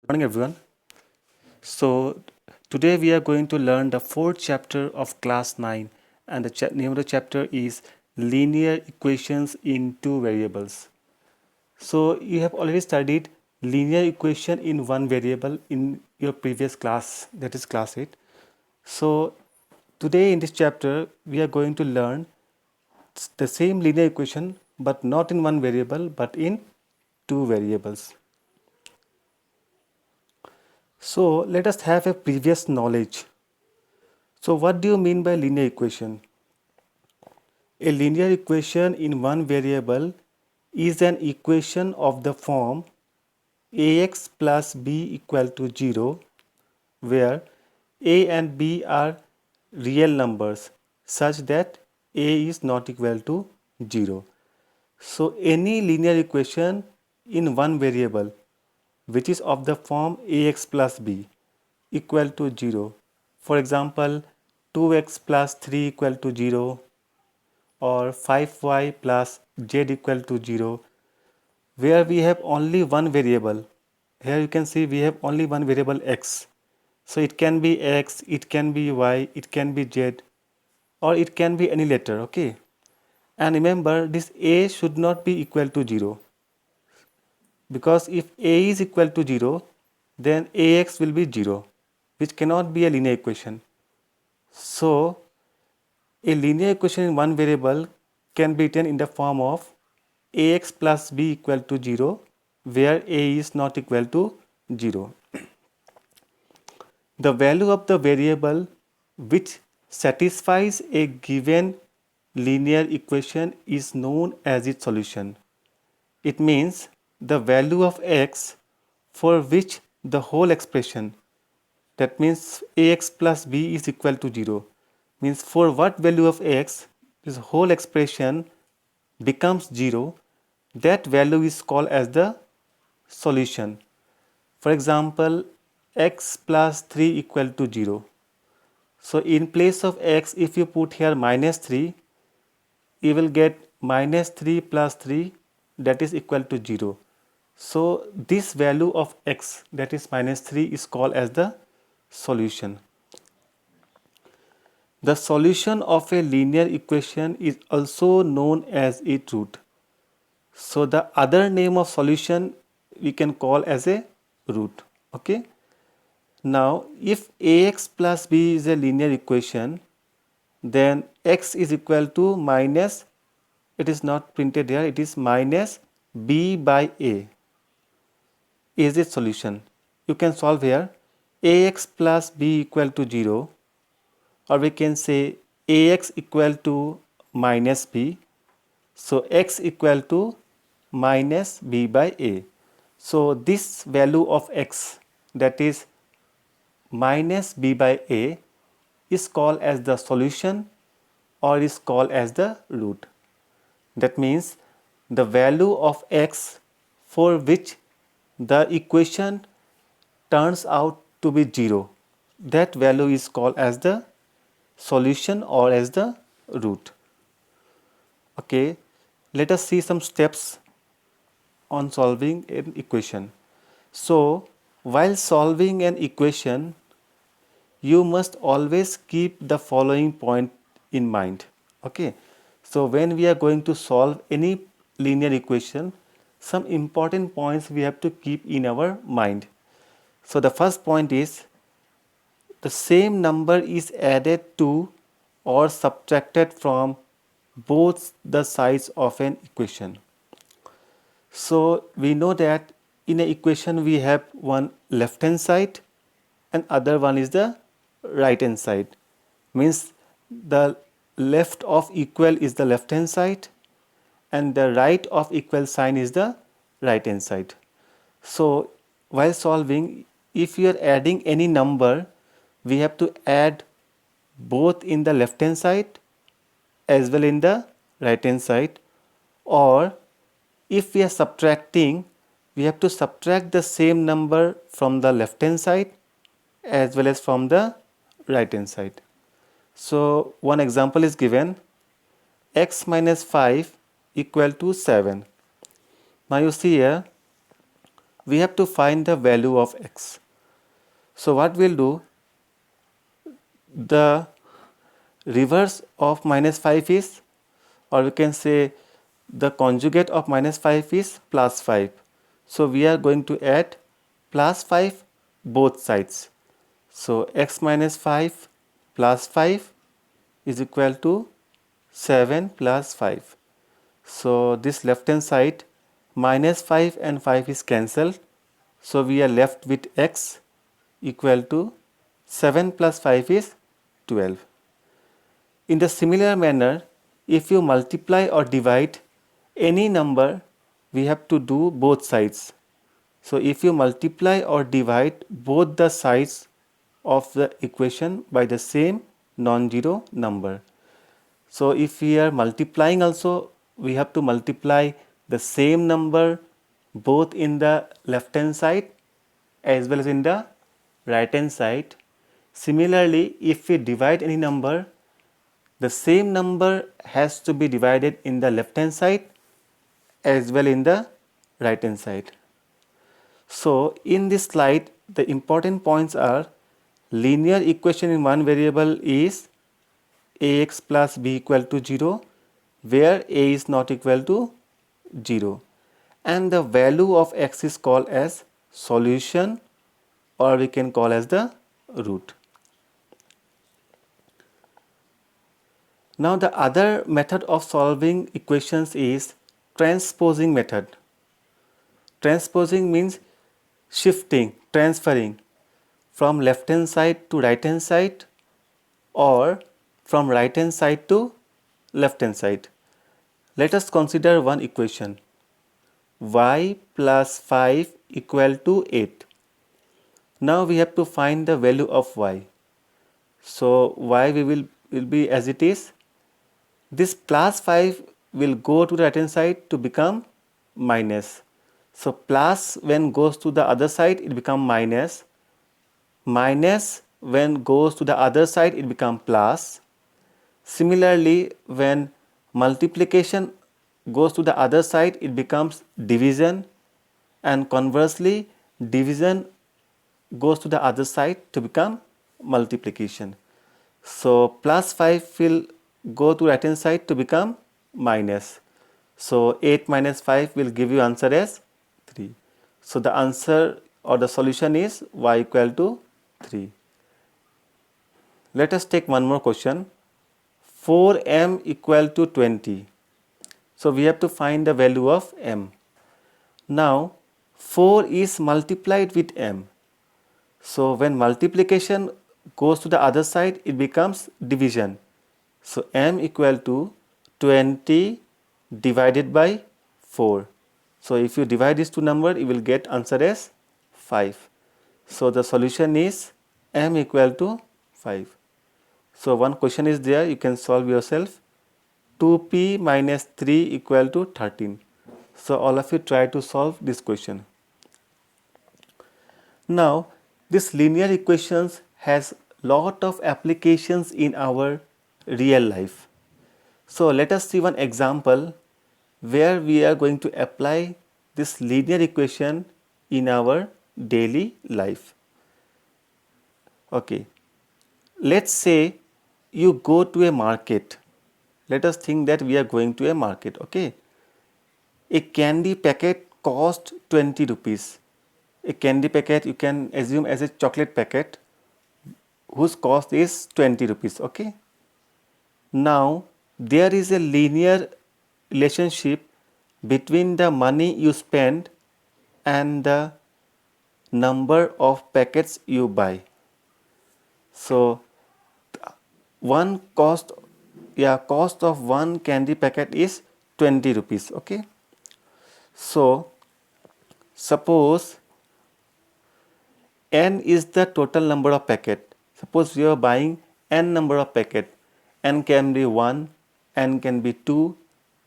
Morning everyone. So today we are going to learn the fourth chapter of class 9 and the name of the chapter is linear equations in two variables. So you have already studied linear equation in one variable in your previous class, that is class 8. So today in this chapter we are going to learn the same linear equation but not in one variable but in two variables. So let us have a previous knowledge. So what do you mean by linear equation? A linear equation in one variable is an equation of the form ax plus b equal to 0 where a and b are real numbers such that a is not equal to 0. So any linear equation in one variable which is of the form ax plus b equal to 0. For example, 2x plus 3 equal to 0 or 5y plus z equal to 0 where we have only one variable. Here you can see we have only one variable x. So it can be x, it can be y, it can be z or it can be any letter, okay? And remember this a should not be equal to 0 because if a is equal to 0 then ax will be 0 which cannot be a linear equation. So a linear equation in one variable can be written in the form of ax plus b equal to 0 where a is not equal to 0. The value of the variable which satisfies a given linear equation is known as its solution. It means the value of x for which the whole expression, that means ax plus b is equal to 0, means for what value of x this whole expression becomes 0, that value is called as the solution. For example, x plus 3 equal to 0. So in place of x, if you put here minus 3, you will get minus 3 plus 3 that is equal to 0. So this value of x that is minus 3 is called as the solution. The solution of a linear equation is also known as its root. So the other name of solution we can call as a root. Okay. Now if ax plus b is a linear equation, then x is equal to minus, it is not printed here, it is minus b by a is its solution. You can solve here ax plus b equal to 0, or we can say ax equal to minus b. So x equal to minus b by a. So this value of x, that is minus b by a, is called as the solution or is called as the root. That means the value of x for which the equation turns out to be 0, that value is called as the solution or as the root. Okay, let us see some steps on solving an equation. So while solving an equation, you must always keep the following point in mind. Okay, so when we are going to solve any linear equation, some important points we have to keep in our mind. So the first point is the same number is added to or subtracted from both the sides of an equation. So we know that in an equation we have one left hand side and other one is the right hand side. Means the left of equal is the left hand side and the right of equal sign is the right hand side. So while solving, if you are adding any number, we have to add both in the left hand side as well in the right hand side, or if we are subtracting, we have to subtract the same number from the left hand side as well as from the right hand side. So one example is given, x minus 5 equal to 7. Now you see here, we have to find the value of x. So what we'll do, the reverse of minus 5 is, or we can say the conjugate of minus 5 is plus 5. So we are going to add plus 5 both sides. So x minus 5 plus 5 is equal to 7 plus 5. So this left hand side, minus 5 and 5 is cancelled. So we are left with x equal to 7 plus 5 is 12. In the similar manner, if you multiply or divide any number, we have to do both sides. So if you multiply or divide both the sides of the equation by the same non-zero number. So if we are multiplying also, we have to multiply the same number both in the left hand side as well as in the right hand side. Similarly, if we divide any number, the same number has to be divided in the left hand side as well in the right hand side. So in this slide, the important points are linear equation in one variable is ax plus b equal to 0, where a is not equal to 0, and the value of x is called as solution, or we can call as the root. Now the other method of solving equations is transposing method. Transposing means shifting, transferring from left hand side to right hand side, or from right hand side to left hand side. Let us consider one equation, y plus 5 equal to 8. Now we have to find the value of y. So y will be as it is. This plus 5 will go to the right hand side to become minus. So plus when goes to the other side, it becomes minus. Minus when goes to the other side, it becomes plus. Similarly, when multiplication goes to the other side, it becomes division, and conversely, division goes to the other side to become multiplication. So plus 5 will go to right hand side to become minus. So 8 minus 5 will give you answer as 3. So the answer or the solution is y equal to 3. Let us take one more question. 4m equal to 20. So we have to find the value of m. Now 4 is multiplied with m. So when multiplication goes to the other side, it becomes division. So m equal to 20 divided by 4. So if you divide these two numbers, you will get answer as 5. So the solution is m equal to 5. So one question is there, you can solve yourself. 2p minus 3 equal to 13. So all of you try to solve this question. Now this linear equations has lot of applications in our real life. So let us see one example where we are going to apply this linear equation in our daily life. Okay, let's say you go to a market. Let us think that we are going to a market. Okay, a candy packet cost 20 rupees. A candy packet you can assume as a chocolate packet whose cost is 20 rupees. Okay, now there is a linear relationship between the money you spend and the number of packets you buy. So one cost of one candy packet is 20 rupees. Okay, so suppose n is the total number of packet. Suppose you are buying n number of packet. N can be 1, n can be 2,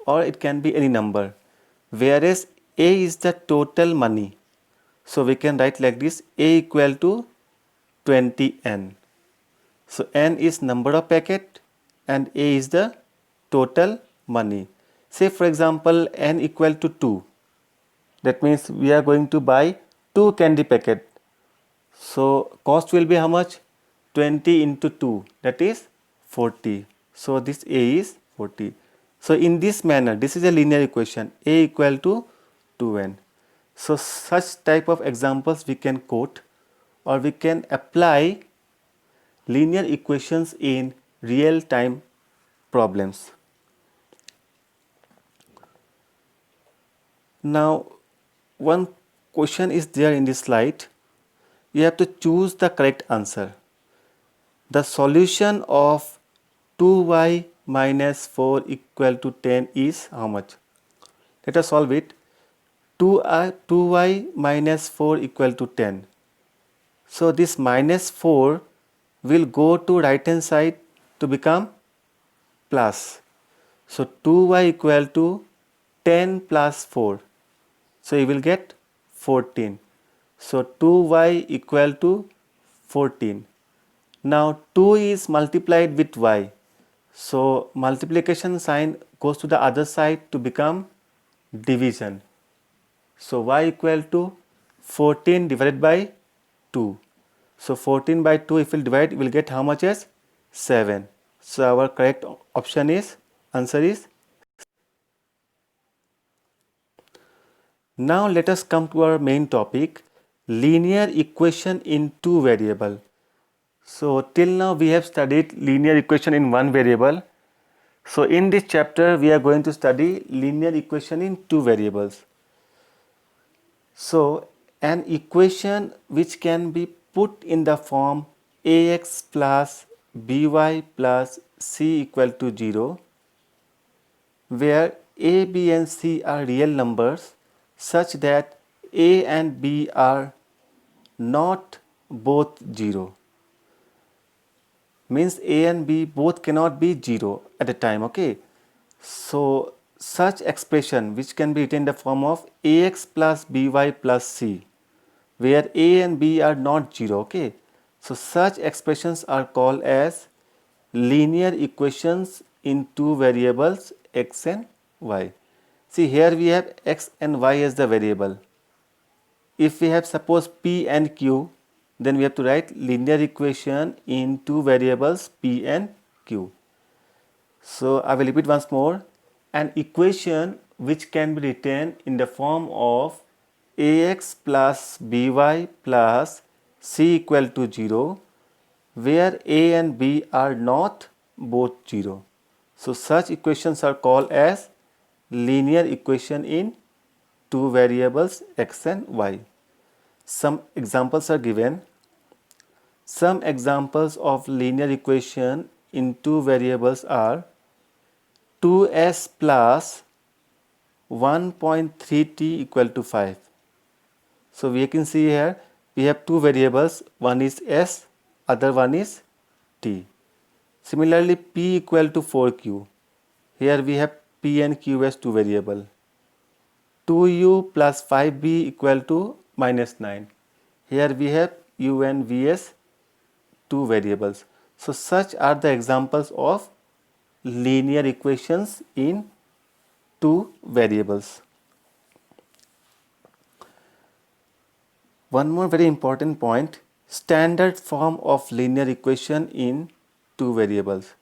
or it can be any number. Whereas a is the total money. So we can write like this, a equal to 20n. So n is number of packet and a is the total money. Say for example n equal to 2. That means we are going to buy 2 candy packet. So cost will be how much? 20 into 2, that is 40. So this A is 40. So in this manner, this is a linear equation, A equal to 2n. So such type of examples we can quote, or we can apply linear equations in real time problems. Now one question is there in this slide. You have to choose the correct answer. The solution of 2y minus 4 equal to 10 is how much? Let us solve it. 2y minus 4 equal to 10. So this minus 4 will go to right hand side to become plus. So 2y equal to 10 plus 4. So you will get 14. So 2y equal to 14. Now 2 is multiplied with y. So multiplication sign goes to the other side to become division. So y equal to 14 divided by 2. So 14 by 2 if we divide, we will get how much as 7. So our correct option is, answer is. Now let us come to our main topic, linear equation in two variable. So till now we have studied linear equation in one variable. So in this chapter we are going to study linear equation in two variables. So an equation which can be put in the form ax plus by plus c equal to 0, where a, b and c are real numbers such that a and b are not both 0. Means a and b both cannot be 0 at a time, okay? So such expression which can be written in the form of ax plus by plus c, where a and b are not 0, okay? So such expressions are called as linear equations in two variables x and y. See, here we have x and y as the variable. If we have suppose p and q, then we have to write linear equation in two variables p and q. So I will repeat once more, an equation which can be written in the form of ax plus by plus c equal to 0, where a and b are not both 0. So such equations are called as linear equation in two variables x and y. Some examples are given. Some examples of linear equation in two variables are 2s plus 1.3t equal to 5. So we can see here we have two variables, one is s, other one is t. Similarly, p equal to 4q. Here we have p and q as two variable. 2u plus 5b equal to minus 9. Here we have u and v as two variables. So such are the examples of linear equations in two variables. One more very important point, standard form of linear equation in two variables.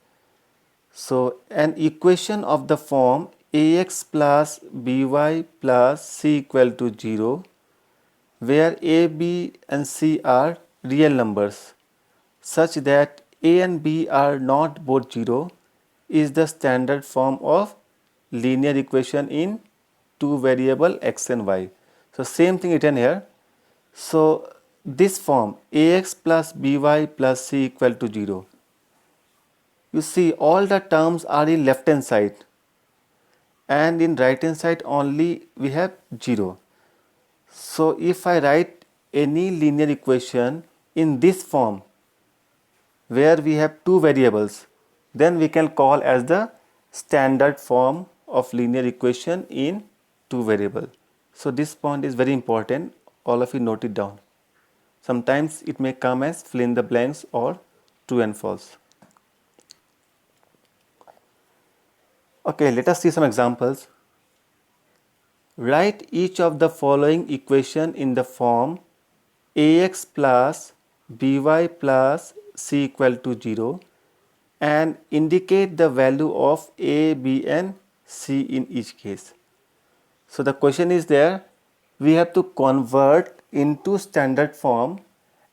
So an equation of the form ax plus by plus c equal to 0, where a, b and c are real numbers such that a and b are not both 0, is the standard form of linear equation in two variable x and y. So same thing written here. So this form ax plus by plus c equal to 0, you see all the terms are in left hand side and in right hand side only we have 0. So if I write any linear equation in this form where we have two variables, then we can call as the standard form of linear equation in two variable. So this point is very important, all of you note it down. Sometimes it may come as fill in the blanks or true and false. Okay, let us see some examples. Write each of the following equation in the form ax plus by plus c equal to 0 and indicate the value of a, b and c in each case. So the question is there, we have to convert into standard form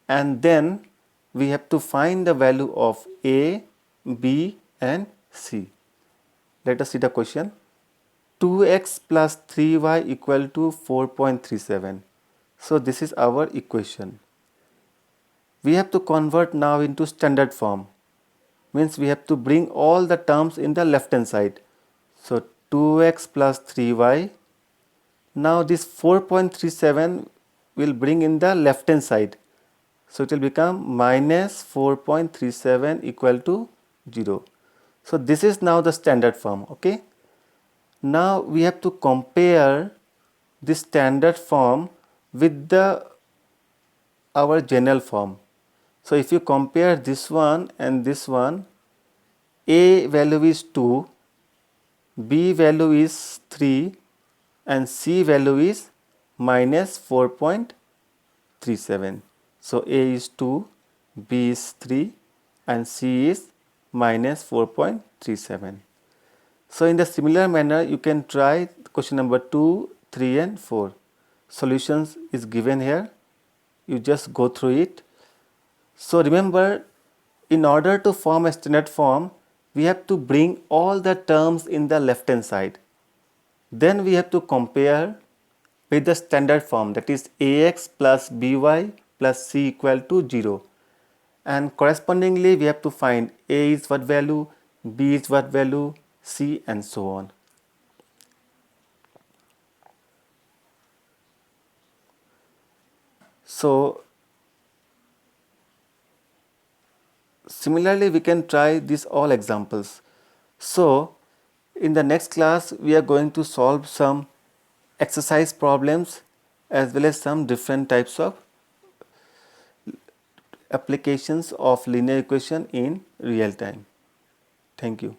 and then we have to find the value of a, b and c. Let us see the question. 2x plus 3y equal to 4.37. So this is our equation. We have to convert now into standard form. Means we have to bring all the terms in the left hand side. So 2x plus 3y. Now this 4.37 will bring in the left hand side. So it will become minus 4.37 equal to 0. So this is now the standard form. Okay. Now we have to compare this standard form with our general form. So if you compare this one and this one, a value is 2, b value is 3 and c value is minus 4.37. So a is 2, b is 3 and c is minus 4.37. So in the similar manner you can try question number 2, 3 and 4. Solutions is given here. You just go through it. So remember, in order to form a standard form, we have to bring all the terms in the left hand side. Then we have to compare with the standard form, that is ax plus by plus c equal to 0. And correspondingly we have to find a is what value, b is what value, c and so on. So similarly we can try these all examples. So in the next class we are going to solve some exercise problems as well as some different types of applications of linear equation in real time. Thank you.